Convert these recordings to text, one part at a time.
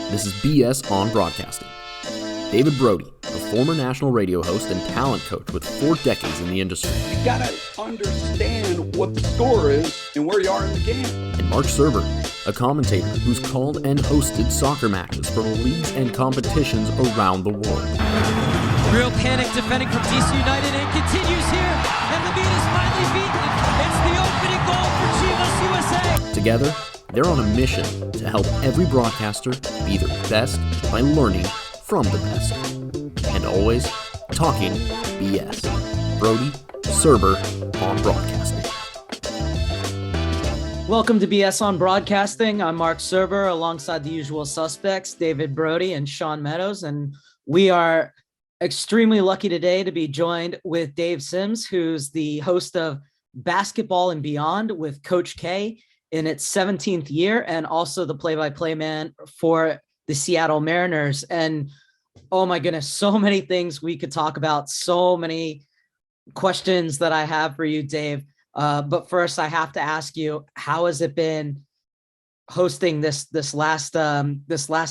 This is BS on Broadcasting. David Brody, a former national radio host and talent coach with 4 decades in the industry. You gotta understand what the score is and where you are in the game. And Marc Serber, a commentator who's called and hosted soccer matches for leagues and competitions around the world. Real panic defending from DC United and continues here. And the beat is finally beaten. It's the opening goal for Chivas USA. Together, they're on a mission to help every broadcaster be their best by learning from the best. And always talking BS. Brody, Serber on Broadcasting. Welcome to BS on Broadcasting. I'm Marc Serber alongside the usual suspects, David Brody and Sean Meadows. And we are extremely lucky today to be joined with Dave Sims, who's the host of Basketball and Beyond with Coach K in its 17th year, and also the play-by-play man for the Seattle Mariners. And oh my goodness, so many things we could talk about, so many questions that I have for you, Dave. But first I have to ask you, how has it been hosting this last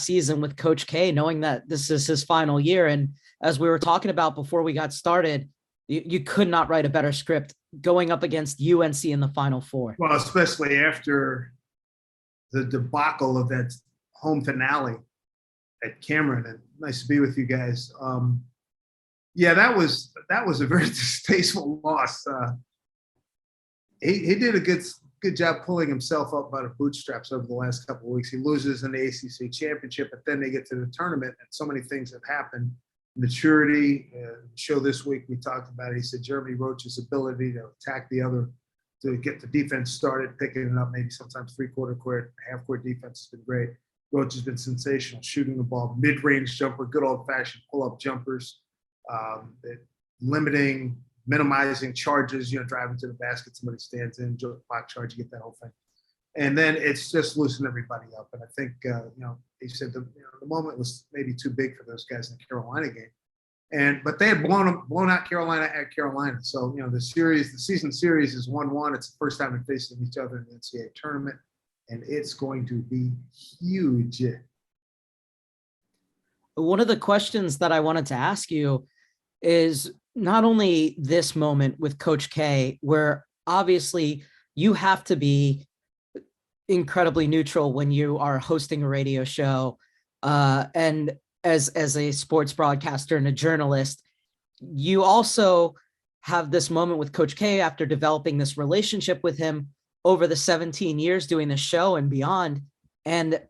season with Coach K, knowing that this is his final year? And as we were talking about before we got started, you could not write a better script going up against UNC in the Final Four. Well, especially after the debacle of that home finale at Cameron. And nice to be with you guys. Yeah, that was a very distasteful loss. He did a good job pulling himself up by the bootstraps over the last couple of weeks. He loses in the ACC championship, but then they get to the tournament, and so many things have happened. Maturity. Show this week we talked about it. He said Jeremy Roach's ability to attack the other, to get the defense started, picking it up, maybe sometimes three-quarter court, half-court defense has been great. Roach has been sensational, shooting the ball, mid-range jumper, good old-fashioned pull-up jumpers, limiting, minimizing charges, driving to the basket, somebody stands in, block charge, you get that whole thing. And then it's just loosened everybody up. And I think, he said the moment was maybe too big for those guys in the Carolina game. But they had blown out Carolina at Carolina. So, the season series is 1-1. It's the first time they're facing each other in the NCAA tournament. And it's going to be huge. One of the questions that I wanted to ask you is not only this moment with Coach K, where obviously you have to be incredibly neutral when you are hosting a radio show, and as a sports broadcaster and a journalist, you also have this moment with Coach K after developing this relationship with him over the 17 years doing the show and beyond. And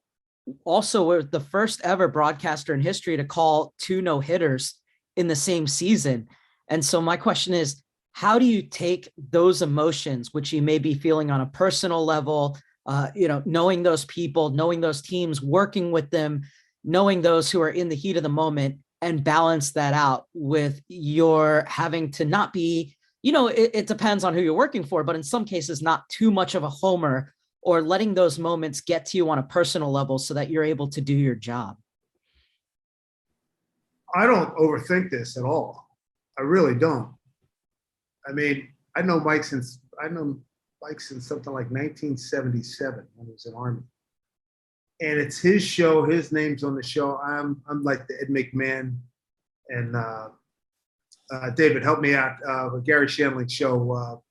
also we're the first ever broadcaster in history to call 2 no-hitters in the same season. And so my question is, how do you take those emotions, which you may be feeling on a personal level, knowing those people, knowing those teams, working with them, knowing those who are in the heat of the moment, and balance that out with your having to not be, it depends on who you're working for, but in some cases, not too much of a homer, or letting those moments get to you on a personal level so that you're able to do your job? I don't overthink this at all. I really don't. I mean, I know Mike since something like 1977 when he was in Army. And it's his show, his name's on the show. I'm like the Ed McMahon, and David, help me out, Gary Shandling show.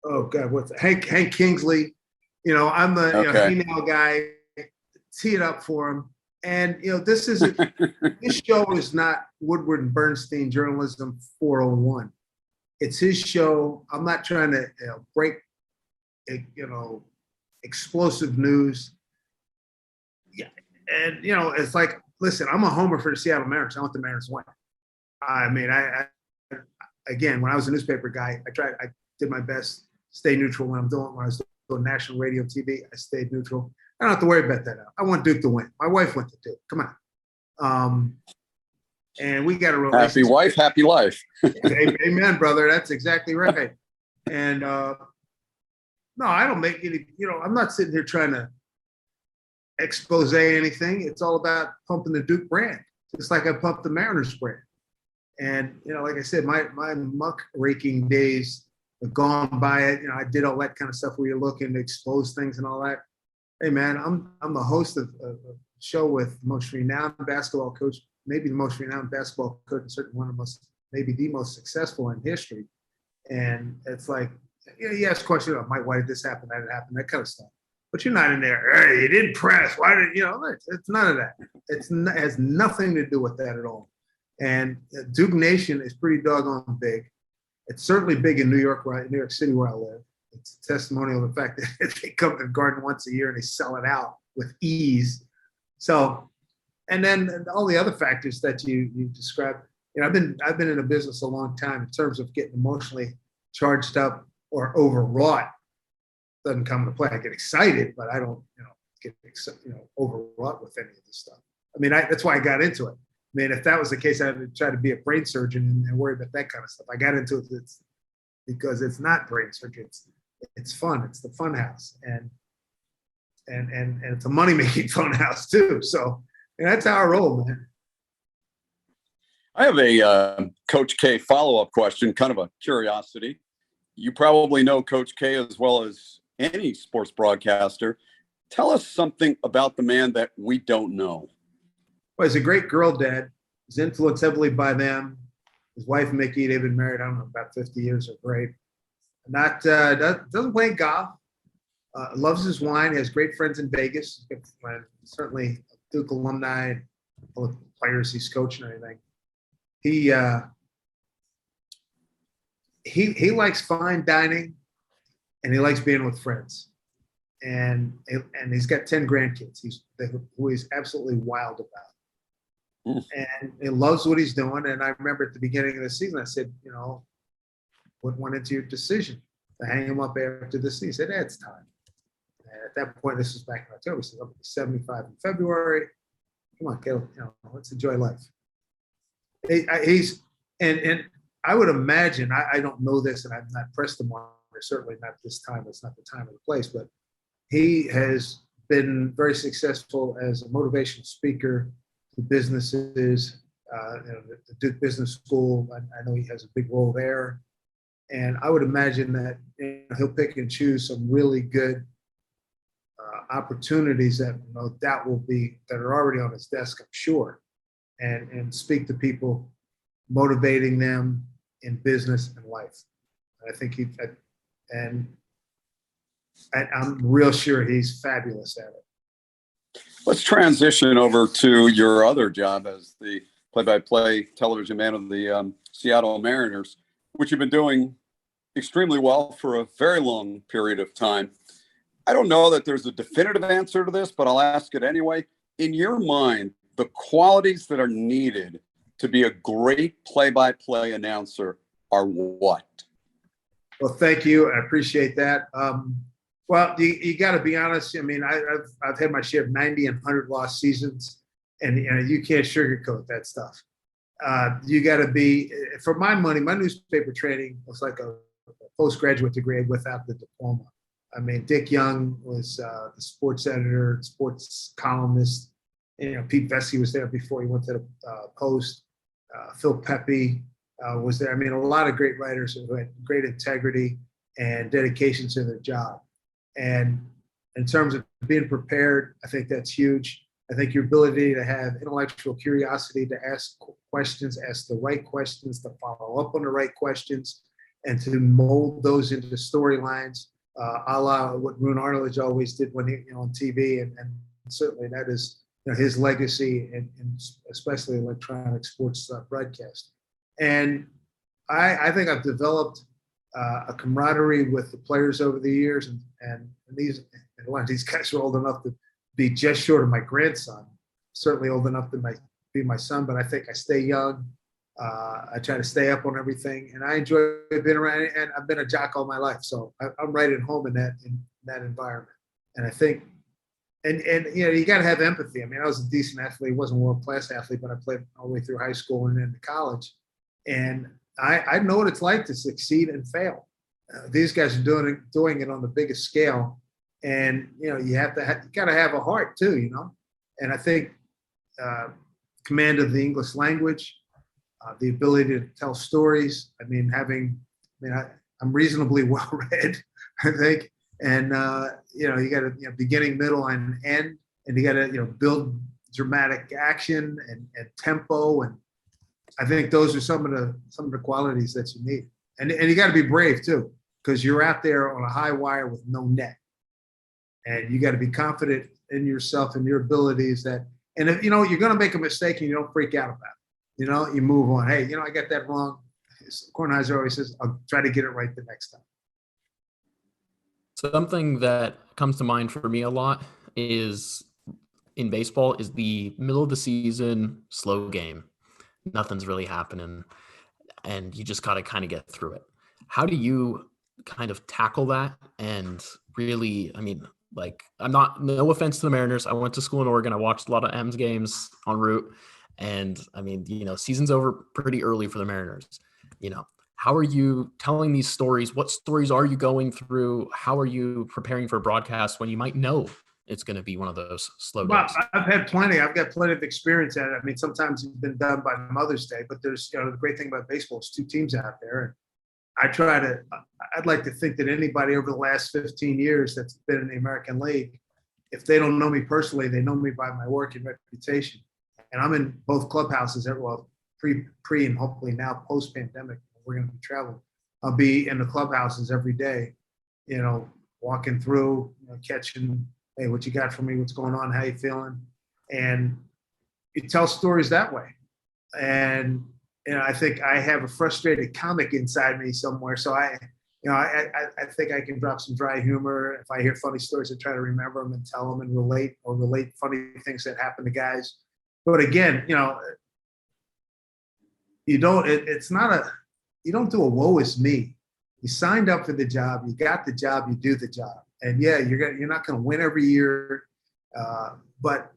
What's it? Hank Kingsley. I'm the female guy, tee it up for him. And this show is not Woodward and Bernstein journalism 401. It's his show. I'm not trying to break, explosive news. Yeah, and it's like, listen, I'm a homer for the Seattle Mariners. I want the Mariners to win. I mean, I again, when I was a newspaper guy, I did my best, stay neutral when I was doing national radio, TV. I stayed neutral. I don't have to worry about that. I want Duke to win. My wife went to Duke. Come on. And we got a relationship. Happy wife, happy life. Amen, brother. That's exactly right. And no, I don't make any, I'm not sitting here trying to expose anything. It's all about pumping the Duke brand, just like I pumped the Mariners brand. And, like I said, my muck raking days have gone by it. I did all that kind of stuff where you're looking to expose things and all that. Hey man, I'm the host of a show with the most renowned basketball coach, maybe the most renowned basketball coach, and certainly one of the most, maybe the most successful in history. And it's like, you ask questions about, Mike, why did this happen, that did happen, that kind of stuff. But you're not in there, hey, you didn't press, why did, it's none of that. It has nothing to do with that at all. And Duke Nation is pretty doggone big. It's certainly big in New York City where I live. It's a testimonial of the fact that they come to the Garden once a year and they sell it out with ease. So, and then all the other factors that you described. I've been in a business a long time in terms of getting emotionally charged up or overwrought. Doesn't come into play. I get excited, but I don't, get overwrought with any of this stuff. I mean, that's why I got into it. I mean, if that was the case, I'd try to be a brain surgeon and worry about that kind of stuff. I got into it because it's not brain surgery. It's fun. It's the fun house, and it's a money making fun house too. So that's how I roll, man. I have a Coach K follow-up question, kind of a curiosity. You probably know Coach K as well as any sports broadcaster. Tell us something about the man that we don't know. Well, he's a great girl dad. He's influenced heavily by them. His wife, Mickey, they've been married, I don't know, about 50 years. Are great. Doesn't play golf. Loves his wine. Has great friends in Vegas. Certainly Duke alumni, all the players he's coaching and everything. He likes fine dining, and he likes being with friends. And he's got 10 grandkids. Who he's absolutely wild about. And he loves what he's doing. And I remember at the beginning of the season, I said, what went into your decision to hang him up after the season? He said, it's time. And at that point, this was back in October. He said, I'll be 75 in February. Come on, Caleb, let's enjoy life. And I would imagine, I don't know this, and I've not pressed him on it, certainly not this time. It's not the time or the place, but he has been very successful as a motivational speaker to businesses, the Duke Business School. I know he has a big role there. And I would imagine that he'll pick and choose some really good opportunities that that are already on his desk, I'm sure, and speak to people, motivating them in business and life. I think I'm real sure he's fabulous at it. Let's transition over to your other job as the play-by-play television man of the Seattle Mariners, which you've been doing extremely well for a very long period of time. I don't know that there's a definitive answer to this, but I'll ask it anyway. In your mind, the qualities that are needed to be a great play-by-play announcer are what? Well, thank you. I appreciate that. Well, you got to be honest. I mean, I've had my share of 90 and 100 lost seasons, and you can't sugarcoat that stuff. You got to be, for my money, my newspaper training was like a postgraduate degree without the diploma. I mean, Dick Young was the sports editor, sports columnist. Pete Vesey was there before he went to the Post. Phil Pepe was there. I mean, a lot of great writers who had great integrity and dedication to their job. And in terms of being prepared, I think that's huge. I think your ability to have intellectual curiosity, to ask questions, ask the right questions, to follow up on the right questions, and to mold those into storylines, a la what Roone Arledge always did when he on TV, and certainly that is his legacy, in especially electronic sports broadcast. And I think I've developed a camaraderie with the players over the years, and a lot of these guys are old enough to be just short of my grandson, certainly old enough to be my son, but I think I stay young. I try to stay up on everything, and I enjoy being around, and I've been a jock all my life. So I'm right at home in that environment. And I think, and you got to have empathy. I mean, I was a decent athlete, wasn't a world-class athlete, but I played all the way through high school and into college. And I know what it's like to succeed and fail. These guys are doing it on the biggest scale. And, you got to have a heart too, And I think command of the English language, the ability to tell stories. I'm reasonably well read, I think, And, you got to, beginning, middle, and end, and you got to, build dramatic action and tempo. And I think those are some of the qualities that you need. And you got to be brave too, because you're out there on a high wire with no net. And you got to be confident in yourself and your abilities and if, you're going to make a mistake and you don't freak out about it. You move on. Hey, I got that wrong. Kornheiser always says, I'll try to get it right the next time. Something that comes to mind for me a lot is in baseball is the middle of the season slow game. Nothing's really happening and you just got to kind of get through it. How do you kind of tackle that? And really, no offense to the Mariners. I went to school in Oregon. I watched a lot of M's games en route. And season's over pretty early for the Mariners. How are you telling these stories? What stories are you going through? How are you preparing for a broadcast when you might know it's going to be one of those slow days? I've got plenty of experience at it. Sometimes it's been done by Mother's Day, but there's, the great thing about baseball is two teams out there. And I'd like to think that anybody over the last 15 years that's been in the American League, if they don't know me personally, they know me by my work and reputation. And I'm in both clubhouses, pre and hopefully now post-pandemic, we're going to be traveling. I'll be in the clubhouses every day, walking through, catching, hey, what you got for me? What's going on? How you feeling? And you tell stories that way. And, I think I have a frustrated comic inside me somewhere. So I think I can drop some dry humor. If I hear funny stories, I try to remember them and tell them and relate funny things that happen to guys. But again, you don't do a woe is me. You signed up for the job, you got the job, you do the job. And yeah, you're not going to win every year, but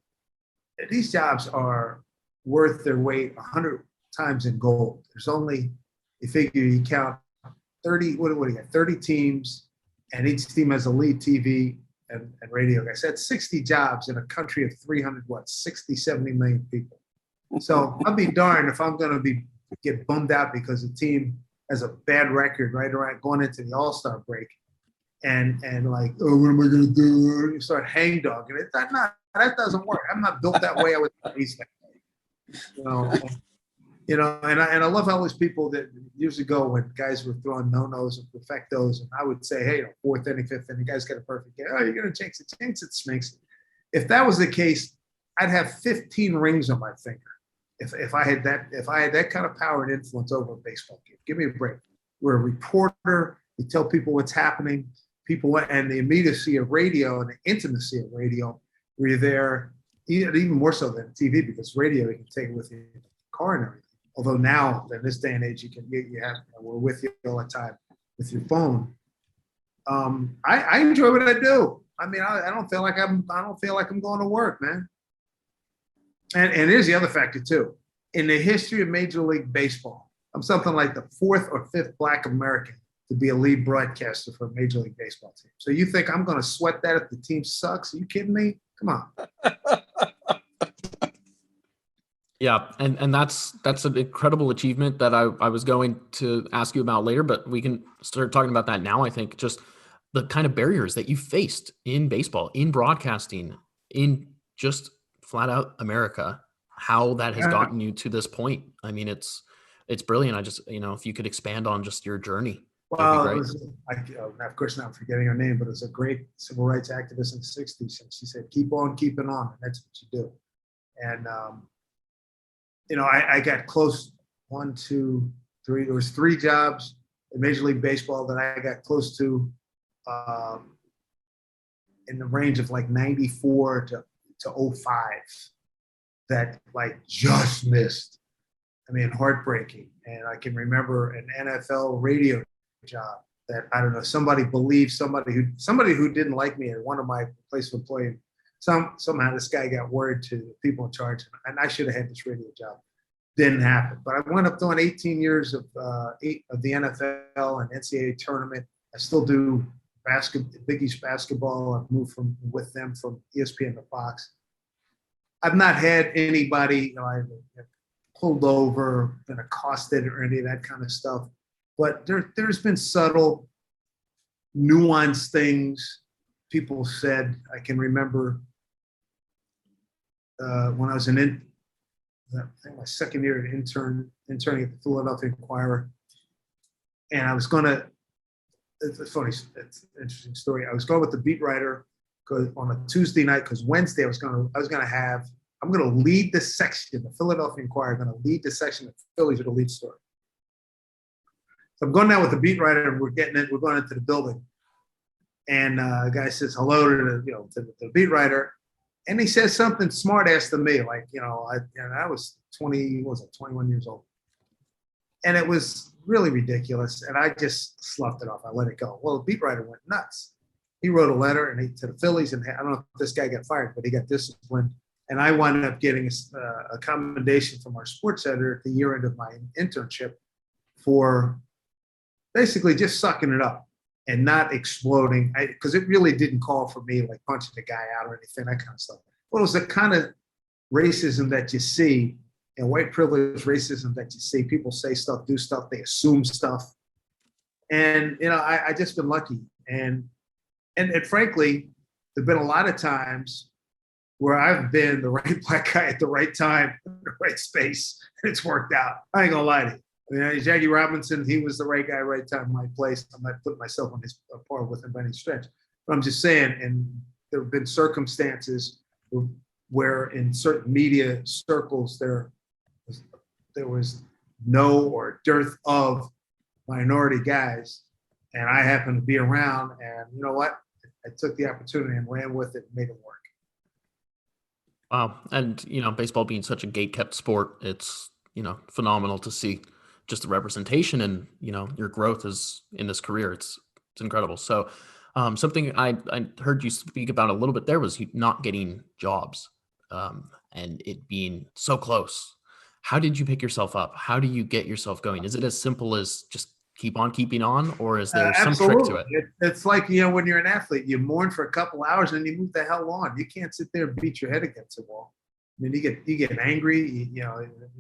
these jobs are worth their weight 100 times in gold. There's only, you count 30, what do you got? 30 teams, and each team has a lead TV and radio guy. So that's 60 jobs in a country of 60, 70 million people. So I'll be darned if I'm going to get bummed out because a team has a bad record right around going into the All-Star break. And like, oh, what am I going to do? You start hang dogging it. That doesn't work. I'm not built that way. I was raised that way. And I love how those people that years ago when guys were throwing no-nos and perfectos, and I would say, hey, fourth inning, fifth inning, the guy's got a perfect game. Oh, you're going to jinx it, Sminks. If that was the case, I'd have 15 rings on my finger. If I had that kind of power and influence over a baseball game. Give me a break. We're a reporter. You tell people what's happening. People and the immediacy of radio and the intimacy of radio. We're there even more so than TV because radio you can take it with you in the car and everything. Although now in this day and age we're with you all the time with your phone. I enjoy what I do. I don't feel like I'm going to work, man. And here's the other factor too. In the history of Major League Baseball, I'm something like the fourth or fifth Black American to be a lead broadcaster for a Major League Baseball team. So you think I'm going to sweat that if the team sucks? Are you kidding me? Come on. Yeah, and that's an incredible achievement that I was going to ask you about later, but we can start talking about that now. I think just the kind of barriers that you faced in baseball, in broadcasting, in just flat out America, how that has gotten you to this point. It's brilliant. I just, if you could expand on just your journey. Well, of course, not forgetting her name, but it was a great civil rights activist in the 60s. And she said, keep on keeping on. And that's what you do. And, I got close 1, 2, 3. There was 3 jobs in Major League Baseball that I got close to in the range of like 94 to 05 that like just missed. Heartbreaking. And I can remember an NFL radio job that, I don't know, somebody believed somebody who didn't like me at one of my place of employment. Somehow this guy got word to the people in charge, and I should have had this radio job. Didn't happen. But I wound up doing 18 years of the NFL and NCAA tournament. I still do Big East basketball. I've moved with them from ESPN to Fox. I've not had anybody, pulled over, been accosted or any of that kind of stuff. But there's been subtle nuanced things people said. I can remember when I was I think my second year interning at the Philadelphia Inquirer, and I was it's an interesting story. I was going with the beat writer on a Tuesday night because Wednesday I'm going to lead the section. The Philadelphia Inquirer going to lead the section of Phillies with a lead story. So I'm going down with the beat writer, and we're going into the building, and the guy says hello to the beat writer, and he says something smart ass to me, like, I was 21 years old, and it was really ridiculous, and I just sloughed it off. I let it go. Well, the beat writer went nuts. He wrote a letter to the Phillies, and I don't know if this guy got fired, but he got disciplined. And I wound up getting a commendation from our sports editor at the year end of my internship for basically just sucking it up and not exploding, because it really didn't call for me like punching the guy out or anything, that kind of stuff. Well, it was the kind of racism that you see, and white privilege racism that you see. People say stuff, do stuff, they assume stuff. And, I just been lucky. And frankly, there've been a lot of times where I've been the right black guy at the right time, in the right space, and it's worked out. I ain't gonna lie to you. I mean, Jackie Robinson, he was the right guy, right time, right place. I'm not putting myself on his par with him by any stretch. But I'm just saying, and there have been circumstances where in certain media circles, there was no or dearth of minority guys. And I happened to be around, and you know what? I took the opportunity and ran with it and made it work. Wow. And, baseball being such a gate-kept sport, it's, phenomenal to see just the representation and, your growth is in this career. It's incredible. So something I heard you speak about a little bit there was you not getting jobs and it being so close. How did you pick yourself up? How do you get yourself going? Is it as simple as just keep on keeping on, or is there some trick to it? It's like, when you're an athlete, you mourn for a couple hours and you move the hell on. You can't sit there and beat your head against the wall. I mean, you get angry,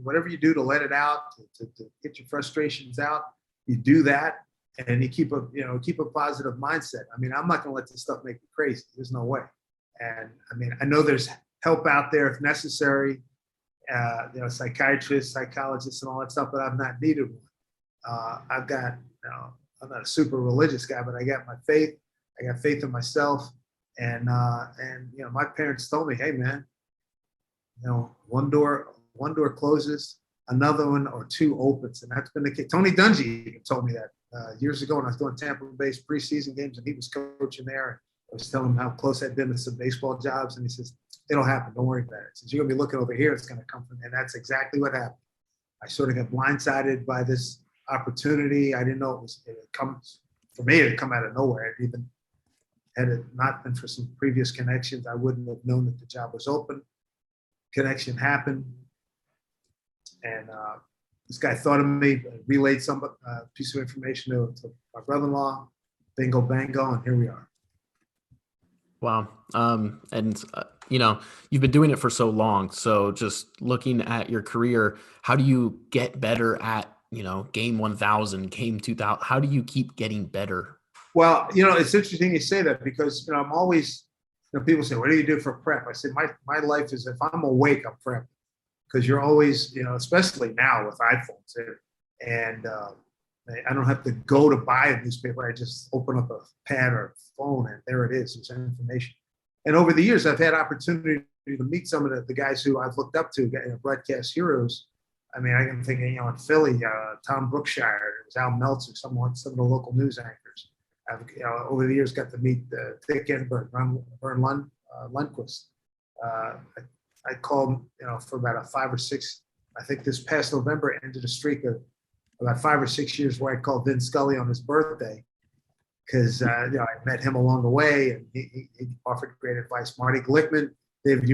whatever you do to let it out, to get your frustrations out, you do that, and you keep a positive mindset. I mean, I'm not going to let this stuff make me crazy. There's no way. And I mean, I know there's help out there if necessary, psychiatrists, psychologists, and all that stuff, but I've not needed one. I'm not a super religious guy, but I got my faith. I got faith in myself. And my parents told me, hey man, one door closes, another one or two opens. And that's been the case. Tony Dungy even told me that years ago when I was doing Tampa Bay's preseason games and he was coaching there. I was telling him how close I'd been to some baseball jobs. And he says, it'll happen. Don't worry about it. Since you're going to be looking over here, it's going to come from, and that's exactly what happened. I sort of got blindsided by this opportunity. I didn't know it would come for me. It come out of nowhere. Even had it not been for some previous connections, I wouldn't have known that the job was open. Connection happened, and this guy thought of me, relayed some piece of information to my brother-in-law. Bingo, bango, and here we are. Wow. You've been doing it for so long. So just looking at your career, how do you get better at game 1000, game 2000? How do you keep getting better? Well, it's interesting you say that because, I'm always, people say, what do you do for prep? I say, my life is, if I'm awake, I'm prepping, because you're always, especially now with iPhones and I don't have to go to buy a newspaper. I just open up a pad or a phone and there it is. There's information. And over the years, I've had opportunity to meet some of the guys who I've looked up to, broadcast heroes. I mean, I can think of, in Philly, Tom Brookshire, Al Meltzer, some of the local news anchors. I've, over the years, got to meet Dick Enberg, Vern Lundquist. I called, for about 5 or 6. I think this past November ended a streak of about 5 or 6 years where I called Vin Scully on his birthday because I met him along the way and he offered great advice. Marty Glickman, David,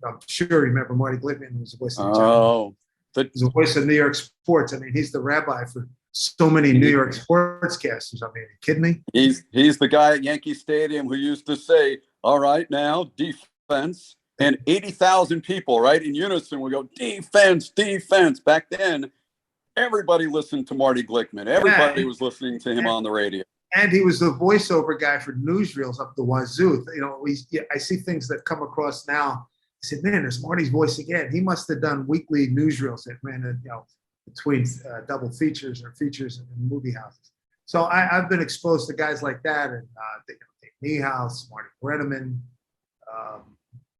I'm sure you remember Marty Glickman, who was the voice of he's the voice of New York sports. I mean, he's the rabbi for so many New York sportscasters. I mean, are you kidding me? He's the guy at Yankee Stadium who used to say, all right, now defense, and 80,000 people, right, in unison would go, defense, defense. Back then, everybody listened to Marty Glickman. Everybody was listening to him on the radio. And he was the voiceover guy for newsreels up the wazoo. I see things that come across now. I said, man, there's Marty's voice again. He must have done weekly newsreels that ran, between double features or features in movie houses. So I've been exposed to guys like that, and Dave Niehaus, Marty Brenneman,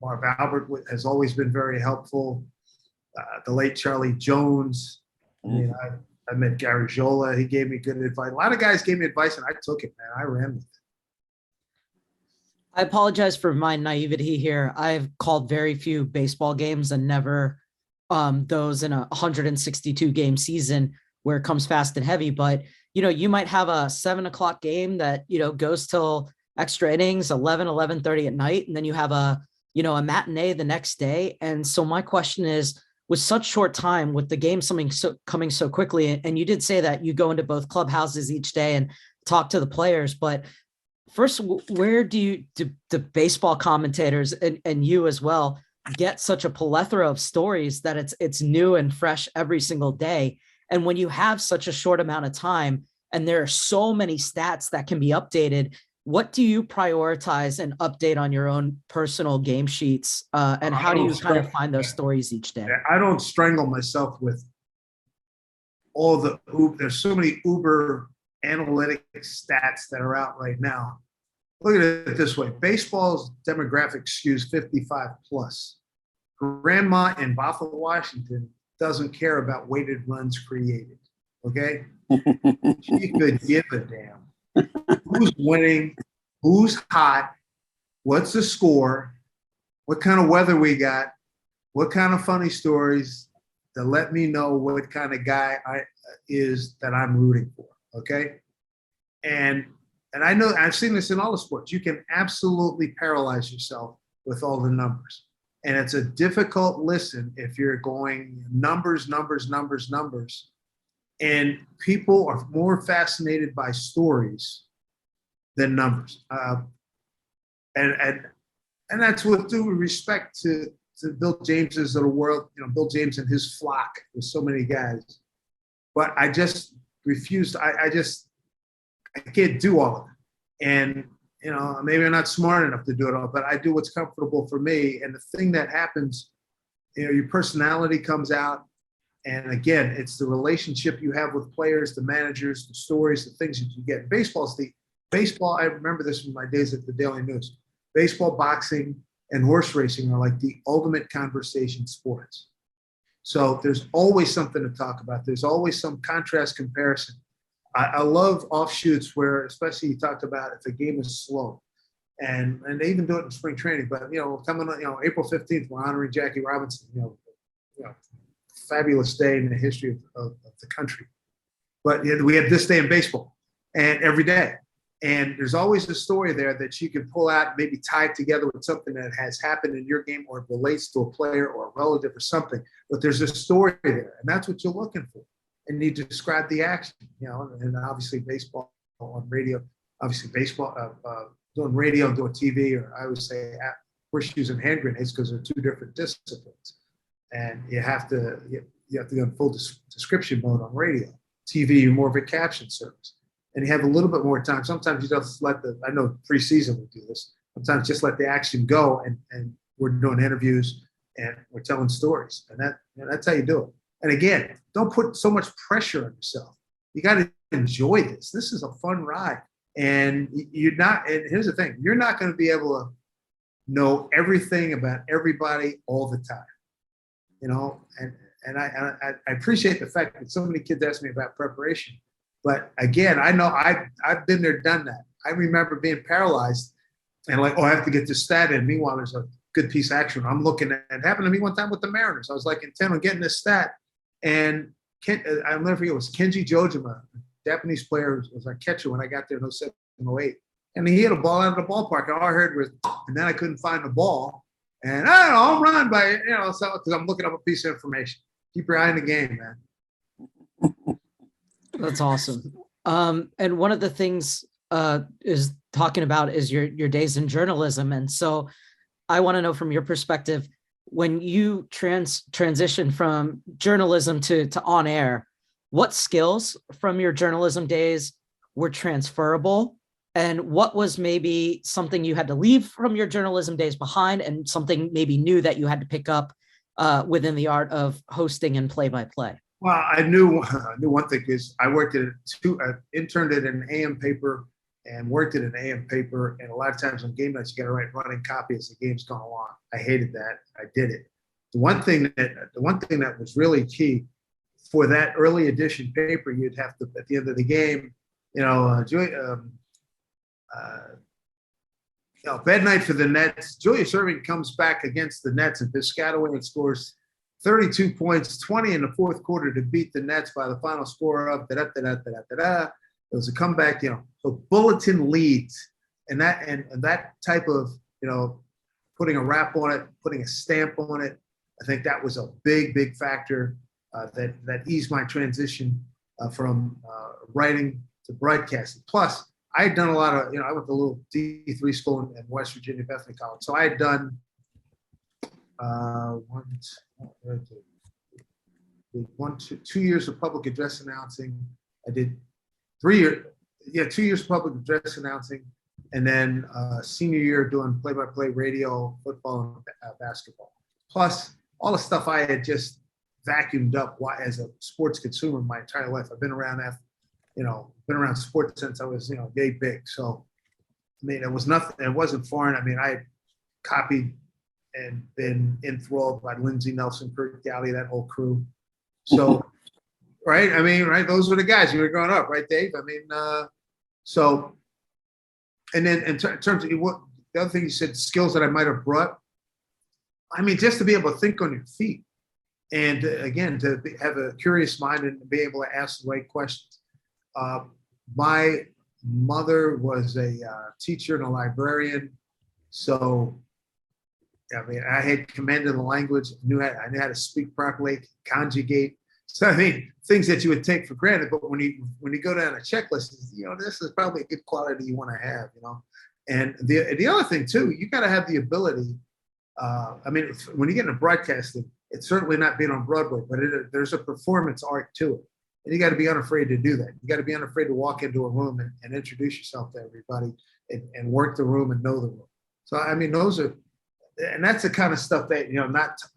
Marv Albert has always been very helpful. The late Charlie Jones. I mean, I met Gary Jola. He gave me good advice. A lot of guys gave me advice, and I took it, man. I ran with it. I apologize for my naivety here. I've called very few baseball games and never those in a 162 game season where it comes fast and heavy. But, you might have a 7:00 game that, goes till extra innings, 11:30 at night. And then you have a matinee the next day. And so my question is, with such short time, with the game coming so quickly, and you did say that you go into both clubhouses each day and talk to the players, but first, where do the baseball commentators and you as well get such a plethora of stories that it's new and fresh every single day? And when you have such a short amount of time and there are so many stats that can be updated, what do you prioritize and update on your own personal game sheets? And how do you kind of find those stories each day? I don't strangle myself with there's so many Uber analytic stats that are out right now. Look at it this way. Baseball's demographic skews 55 plus. Grandma in Bothell, Washington doesn't care about weighted runs created. Okay? She could give a damn. Who's winning? Who's hot? What's the score? What kind of weather we got? What kind of funny stories to let me know what kind of guy that I'm rooting for? Okay? And I know I've seen this in all the sports. You can absolutely paralyze yourself with all the numbers. And it's a difficult listen if you're going numbers. And people are more fascinated by stories than numbers. And that's with due respect to Bill James's of the world, Bill James and his flock with so many guys. But I just refused. I can't do all of it. And, maybe I'm not smart enough to do it all, but I do what's comfortable for me. And the thing that happens, your personality comes out. And again, it's the relationship you have with players, the managers, the stories, the things that you get. Baseball, I remember this from my days at the Daily News. Baseball, boxing, and horse racing are like the ultimate conversation sports. So there's always something to talk about. There's always some contrast comparison. I love offshoots where, especially you talked about if the game is slow, and they even do it in spring training. But coming on, April 15th, we're honoring Jackie Robinson. Fabulous day in the history of the country. But we have this day in baseball, and every day, and there's always a story there that you can pull out, maybe tie it together with something that has happened in your game, or it relates to a player or a relative or something. But there's a story there, and that's what you're looking for. And you describe the action, and obviously baseball on radio, doing radio, doing TV, or I would say horseshoes and hand grenades, because they're two different disciplines. And you have to go in full description mode on radio. TV, you're more of a caption service. And you have a little bit more time. Sometimes you just I know preseason we do this, sometimes just let the action go, and we're doing interviews and we're telling stories. And that's how you do it. And again, don't put so much pressure on yourself. You got to enjoy this. This is a fun ride. And and here's the thing, you're not going to be able to know everything about everybody all the time. And I appreciate the fact that so many kids ask me about preparation. But again, I know I've been there, done that. I remember being paralyzed and I have to get this stat in. Meanwhile, there's a good piece of action. I'm looking at it. Happened to me one time with the Mariners. I was intent on getting this stat. And I'll never forget, it was Kenji Jojima, a Japanese player, was our catcher when I got there in 07, 08. And he hit a ball out of the ballpark. And all I heard was, and then I couldn't find the ball. And I don't know, I'll run by, because I'm looking up a piece of information. Keep your eye on the game, man. That's awesome. And one of the things is talking about is your days in journalism. And so I want to know from your perspective, when you transition from journalism to on air, what skills from your journalism days were transferable, and what was maybe something you had to leave from your journalism days behind, and something maybe new that you had to pick up within the art of hosting and play-by-play? Well, I knew one thing is I worked at interned at an AM paper and worked at an AM paper. And a lot of times on game nights, you got to write running copy as the game's going along. I hated that. I did it. The one thing that was really key for that early edition paper, you'd have to, at the end of the game, bad night for the Nets. Julius Erving comes back against the Nets and Piscataway scores 32 points, 20 in the fourth quarter to beat the Nets by the final score of da-da-da-da-da-da-da. It was a comeback, so bulletin leads and that type of, putting a wrap on it, putting a stamp on it. I think that was a big, big factor that eased my transition from writing to broadcasting. Plus, I had done a lot of, I went to a little D3 school in West Virginia, Bethany College. So I had done 2 years of public address announcing. I did 2 years of public address announcing, and then senior year doing play-by-play radio, football, and basketball. Plus, all the stuff I had just vacuumed up as a sports consumer my entire life. I've been around sports since I was, yay big. So, it was nothing. It wasn't foreign. I had copied and been enthralled by Lindsey Nelson, Kurt Galley, that whole crew. So, right? Those were the guys you were growing up, right, Dave? So, and then in terms of what the other thing you said, skills that I might have brought. Just to be able to think on your feet, and again to have a curious mind and be able to ask the right questions. My mother was a teacher and a librarian, so I had command of the language. I knew how to speak properly, conjugate. So things that you would take for granted, but when you go down a checklist, this is probably a good quality you want to have. And the other thing too, you got to have the ability. When you get into broadcasting, it's certainly not being on Broadway, but there's a performance art to it. And you got to be unafraid to do that. You got to be unafraid to walk into a room and introduce yourself to everybody and work the room and know the room. So, those are, and that's the kind of stuff that,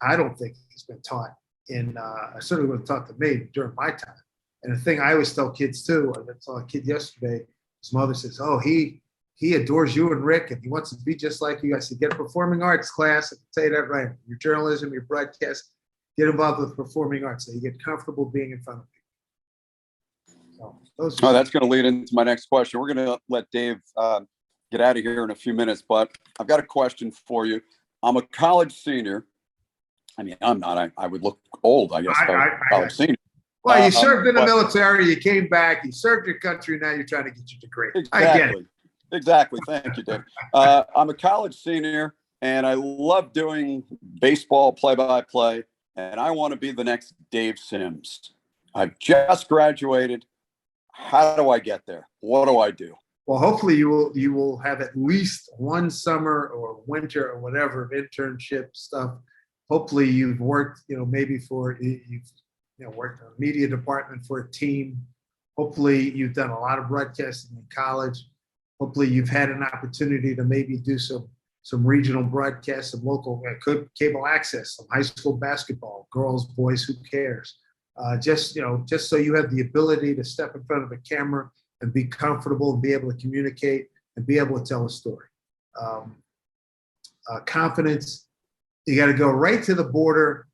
I don't think has been taught I certainly would have taught to me during my time. And the thing I always tell kids too, I saw a kid yesterday, his mother says, oh, he adores you and Rick, and he wants to be just like you. I said, get a performing arts class. I can tell you that right. Your journalism, your broadcast, get involved with performing arts so you get comfortable being in front of people. So that's going to lead into my next question. We're going to let Dave get out of here in a few minutes, but I've got a question for you. I'm a college senior. I'm not. I would look old, I guess. College senior. Well, you served in the military. You came back. You served your country. Now you're trying to get your degree. Exactly. I get it. Exactly. Thank you, Dave. I'm a college senior, and I love doing baseball play-by-play, and I want to be the next Dave Sims. I've just graduated. How do I get there? What do I do? Well, hopefully you will have at least one summer or winter or whatever of internship stuff. Hopefully you've worked, maybe worked in a media department for a team. Hopefully you've done a lot of broadcasting in college. Hopefully you've had an opportunity to maybe do some regional broadcasts, some local cable access, some high school basketball, girls, boys, who cares? Just so you have the ability to step in front of a camera and be comfortable and be able to communicate and be able to tell a story. Confidence, you got to go right to the border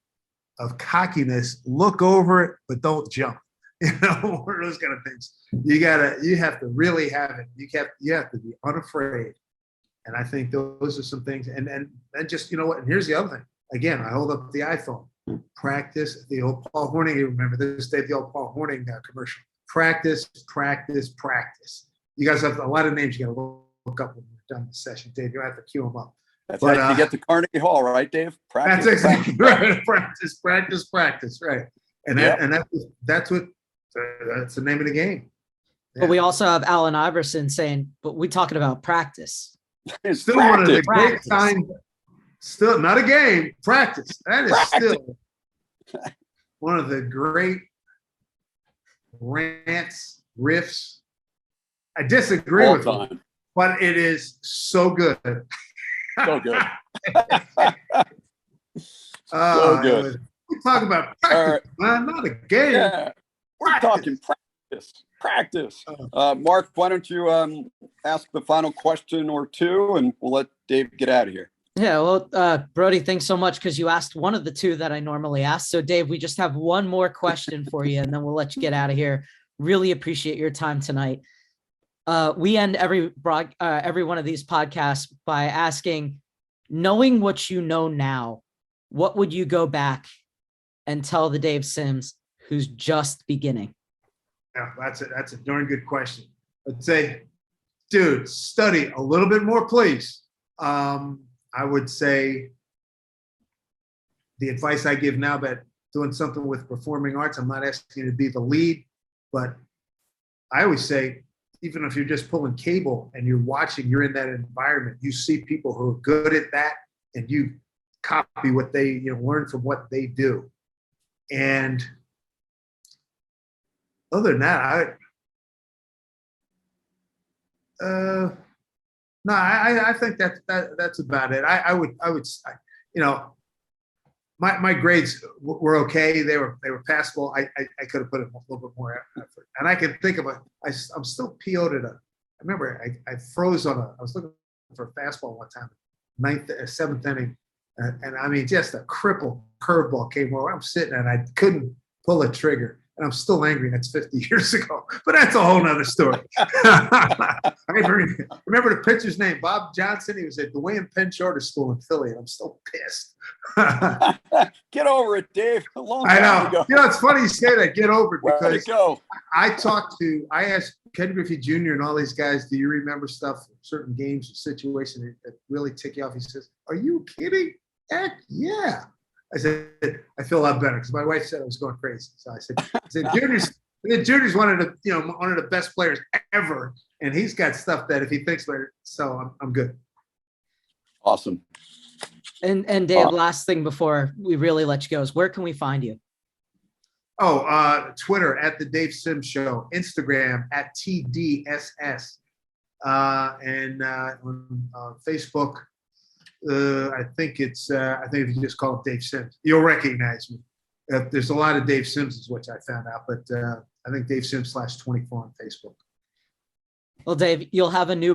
of cockiness, look over it, but don't jump. One of those kind of things. You have to really have it. You have to be unafraid. And I think those are some things. And just, and here's the other thing. Again, I hold up the iPhone. Practice, the old Paul Hornung, you remember this, Dave, the old Paul Hornung commercial. Practice, practice, practice. You guys have a lot of names you got to look up when we're done the session, Dave. You have to cue them up. That's how you get to Carnegie Hall, right, Dave? Practice, that's exactly right. Practice, practice, practice, right. And that's the name of the game. Yeah. But we also have Allen Iverson saying, but we're talking about practice. It's still one of the great times. Still not a game, practice. That is still one of the great rants, riffs, I disagree All with you, time. but it is so good. So good. So good. We talk about All right. practice, man, not a game. Yeah, we're talking practice. Mark, why don't you ask the final question or two, and we'll let Dave get out of here. Yeah, well, Brody, thanks so much because you asked one of the two that I normally ask. So, Dave, we just have one more question for you, and then we'll let you get out of here. Really appreciate your time tonight. We end every one of these podcasts by asking, knowing what you know now, what would you go back and tell the Dave Sims who's just beginning? Yeah, that's a darn good question. I'd say, dude, study a little bit more, please. I would say the advice I give now about doing something with performing arts, I'm not asking you to be the lead, but I always say, even if you're just pulling cable and you're watching, you're in that environment, you see people who are good at that and you copy what they, learn from what they do. And other than that, I think that's about it. I would, my grades were okay. They were passable. I could have put in a little bit more effort. And I can think of I'm still PO'd at I remember I froze I was looking for a fastball one time, seventh inning. And I mean, just a crippled curveball came over. I'm sitting and I couldn't pull a trigger. And I'm still angry. That's 50 years ago. But that's a whole nother story. I remember the pitcher's name, Bob Johnson. He was at the William Penn Charter School in Philly. And I'm still pissed. Get over it, Dave. A long time I know. ago. It's funny you say that. Get over it, because go. I asked Ken Griffey Jr. and all these guys, do you remember stuff, certain games or situations that really tick you off? He says, are you kidding? Heck yeah. I said, I feel a lot better because my wife said I was going crazy. So I said, Junior's one of the best players ever, and he's got stuff that if he thinks about it, so I'm good. Awesome. And Dave, last thing before we really let you go is, where can we find you? Twitter at the Dave Sims Show, Instagram at TDSS, and on Facebook. I think if you just call it Dave Sims, you'll recognize me. There's a lot of Dave Simses, which I found out, but I think Dave Sims /24 on Facebook. Well, Dave, you'll have a new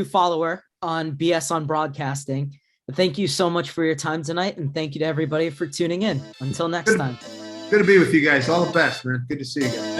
follower on BS on Broadcasting. Thank you so much for your time tonight, and thank you to everybody for tuning in. Until next time. Good to be with you guys. All the best, man. Good to see you guys.